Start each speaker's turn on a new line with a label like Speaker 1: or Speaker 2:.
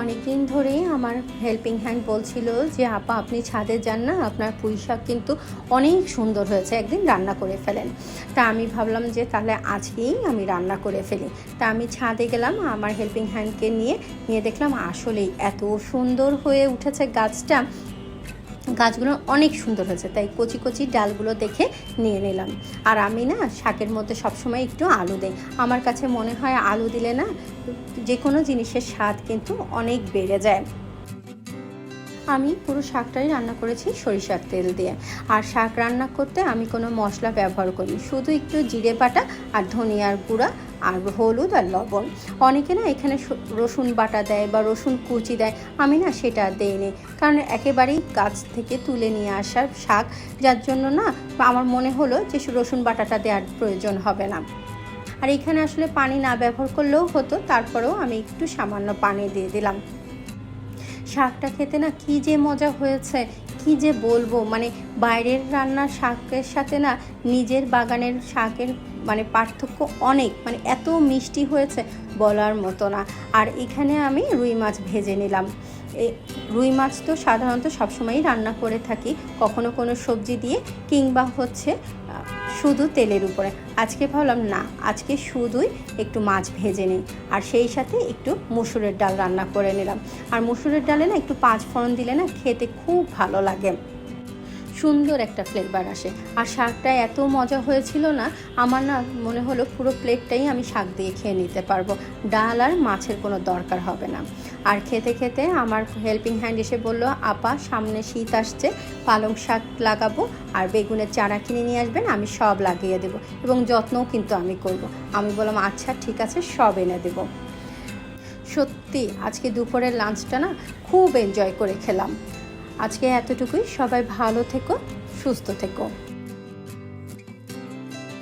Speaker 1: অনেক দিন ধরেই আমার হেল্পিং হ্যান্ড বলছিল যে আপা আপনি ছাদে যান না, আপনার পুঁই শাক কিন্তু অনেক সুন্দর হয়েছে, একদিন রান্না করে ফেলেন। তা আমি ভাবলাম যে তাহলে আজকেই আমি রান্না করে ফেলি। তা আমি ছাদে গেলাম আমার হেল্পিং হ্যান্ডকে নিয়ে দেখলাম আসলেই এত সুন্দর হয়ে উঠেছে গাছগুলো অনেক সুন্দর হয়েছে। তাই কচি কচি ডালগুলো দেখে নিয়ে নিলাম। আর আমি না শাকের মধ্যে সবসময় একটু আলু দিই। আমার কাছে মনে হয় আলু দিলে না যে কোনো জিনিসের স্বাদ কিন্তু অনেক বেড়ে যায়। আমি পুরো শাকটাই রান্না করেছি সরিষার তেল দিয়ে। আর শাক রান্না করতে আমি কোনো মশলা ব্যবহার করিনি, শুধু একটু জিরে বাটা আর ধনিয়ার গুঁড়া আর হলুদ আর লবণ। অনেকে না এখানে রসুন বাটা দেয় বা রসুন কুচি দেয়, আমি না সেটা দিইনি, কারণ একেবারেই গাছ থেকে তুলে নিয়ে আসার শাক, যার জন্য না আমার মনে হলো যে রসুন বাটাটা দেওয়ার প্রয়োজন হবে না। আর এখানে আসলে পানি না ব্যবহার করলেও হতো, তারপরেও আমি একটু সামান্য পানি দিয়ে দিলাম। শাকটা খেতে না কী যে মজা হয়েছে, কি যে বলবো, মানে বাইরের রান্নার শাকের সাথে না নিজের বাগানের শাকের মানে পার্থক্য অনেক, মানে এত মিষ্টি হয়েছে বলার মতো না। আর এখানে আমি রুই মাছ ভেজে নিলাম। এই রুই মাছ তো সাধারণত সবসময়ই রান্না করে থাকি, কখনো কোনো সবজি দিয়ে কিংবা শুধু তেলের উপরে। আজকে ভাবলাম না, আজকে শুধুই একটু মাছ ভেজে নিই, আর সেই সাথে একটু মসুরের ডাল রান্না করে নিলাম। আর মসুরের ডালে না একটু পাঁচ ফোড়ন দিলে না খেতে খুব ভালো লাগে, সুন্দর একটা ফ্লেভার আসে। আর শাকটা এত মজা হয়েছিল না, আমার না মনে হলো পুরো প্লেটটাই আমি শাক দিয়ে খেয়ে নিতে পারবো, ডাল আর মাছের কোনো দরকার হবে না। আর খেতে খেতে আমার হেল্পিং হ্যান্ড এসে বললো, আপা সামনে শীত আসছে, পালং শাক লাগাবো আর বেগুনের চারা কিনে নিয়ে আসবেন, আমি সব লাগিয়ে দেবো এবং যত্নও কিন্তু আমি করব। আমি বললাম আচ্ছা ঠিক আছে, সব এনে দেবো। সত্যি আজকে দুপুরের লাঞ্চটা না খুব এনজয় করে খেলাম। আজকে এতটুকুই, সবাই ভালো থেকো, সুস্থ থেকো।